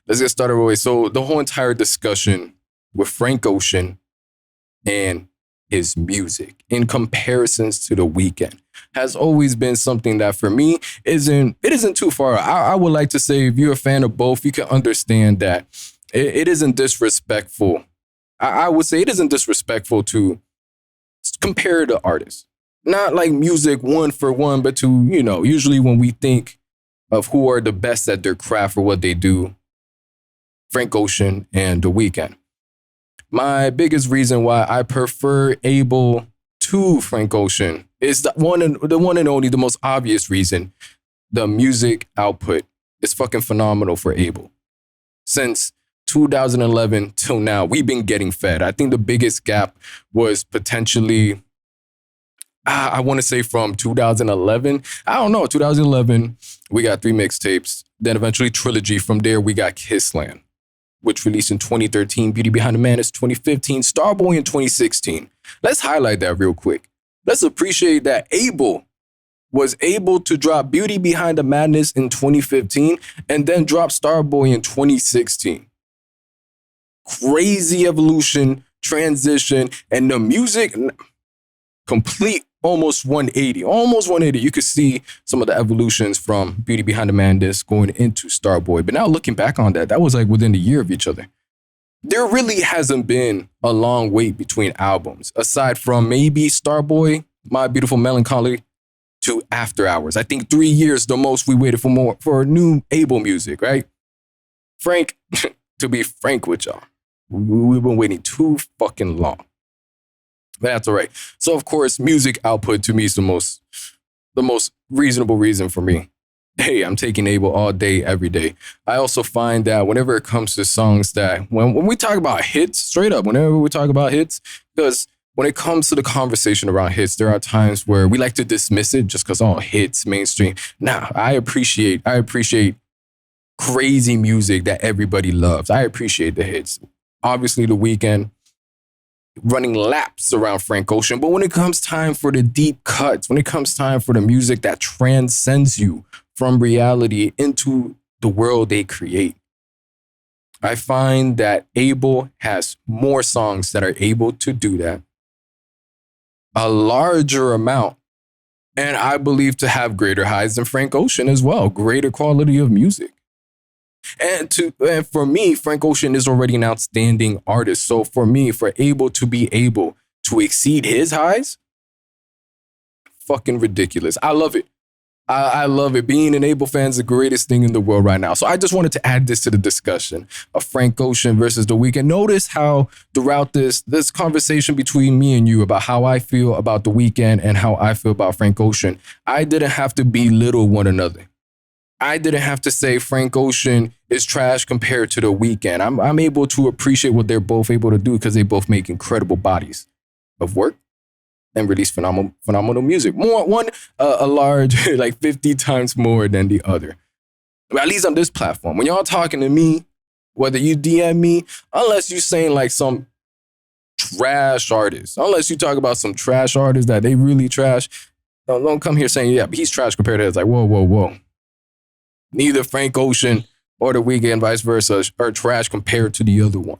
let's get started away. So the whole entire discussion with Frank Ocean and his music in comparisons to The Weeknd has always been something that for me isn't too far. I would like to say if you're a fan of both, you can understand that it isn't disrespectful. I would say it isn't disrespectful to compare the artists. Not like music one for one, but to, usually when we think of who are the best at their craft or what they do, Frank Ocean and The Weeknd. My biggest reason why I prefer Abel to Frank Ocean is the one and only, the most obvious reason. The music output is fucking phenomenal for Abel. Since 2011 till now, we've been getting fed. I think the biggest gap was potentially, I want to say from 2011. I don't know, 2011, we got 3 mixtapes. Then eventually Trilogy. From there, we got Kissland, which released in 2013, Beauty Behind the Madness 2015, Starboy in 2016. Let's highlight that real quick. Let's appreciate that Abel was able to drop Beauty Behind the Madness in 2015 and then drop Starboy in 2016. Crazy evolution, transition, and the music, complete almost 180. Almost 180. You could see some of the evolutions from Beauty Behind the Madness going into Starboy. But now looking back on that was like within a year of each other. There really hasn't been a long wait between albums, aside from maybe Starboy, My Beautiful Melancholy, to After Hours. I think 3 years the most we waited for new Abel music, right? Frank, to be frank with y'all, we've been waiting too fucking long. But that's all right. So of course, music output to me is the most reasonable reason for me. Hey, I'm taking Abel all day, every day. I also find that whenever it comes to songs that when we talk about hits, straight up, whenever we talk about hits, because when it comes to the conversation around hits, there are times where we like to dismiss it just because hits, mainstream. Nah, I appreciate crazy music that everybody loves. I appreciate the hits. Obviously, The Weeknd running laps around Frank Ocean. But when it comes time for the deep cuts, when it comes time for the music that transcends you from reality into the world they create, I find that Abel has more songs that are able to do that, a larger amount, and I believe to have greater highs than Frank Ocean as well, greater quality of music. And for me, Frank Ocean is already an outstanding artist. So for me, for Abel to be able to exceed his highs, fucking ridiculous. I love it. I love it. Being an Abel fan is the greatest thing in the world right now. So I just wanted to add this to the discussion of Frank Ocean versus The Weeknd. Notice how throughout this conversation between me and you about how I feel about The Weeknd and how I feel about Frank Ocean, I didn't have to belittle one another. I didn't have to say Frank Ocean is trash compared to The Weeknd. I'm able to appreciate what they're both able to do because they both make incredible bodies of work and release phenomenal music. A large, like 50 times more than the other. But at least on this platform, when y'all talking to me, whether you DM me, unless you saying like some trash artist, unless you talk about some trash artist that they really trash, don't come here saying, yeah, but he's trash compared to it. It's like, whoa. Neither Frank Ocean or The Weeknd, vice versa, are trash compared to the other one.